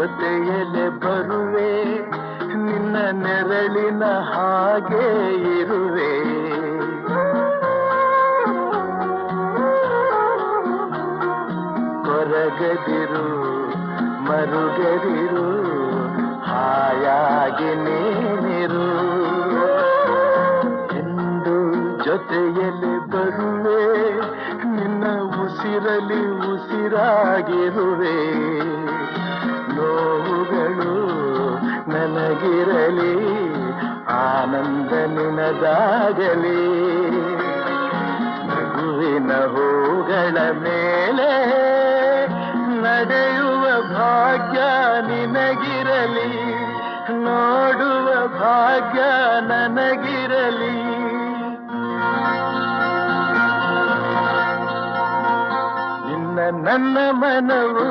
ಜೊತೆಯಲ್ಲೇ ಬರುವೆ, ನಿನ್ನ ನೆರಳಿನ ಹಾಗೆ ಇರುವೆ. ಕೊರಗದಿರು ಮರುಗದಿರು, ಹಾಯಾಗಿ ನೀನಿರು. ಎಂದು ಜೊತೆಯಲ್ಲಿ ಬರುವೆ, ನಿನ್ನ ಉಸಿರಲಿ ಉಸಿರಾಗಿರುವೆ. ನೋವುಗಳು ನನಗಿರಲಿ, ಆನಂದ ನಿನದಾಗಲಿ. ನಗುವಿನ ಹೂಗಳ ಮೇಲೆ ನಡೆಯುವ ಭಾಗ್ಯ ನಿನಗಿರಲಿ, ನೋಡುವ ಭಾಗ್ಯ ನನಗಿರಲಿ. ನಿನ್ನ ನನ್ನ ಮನವು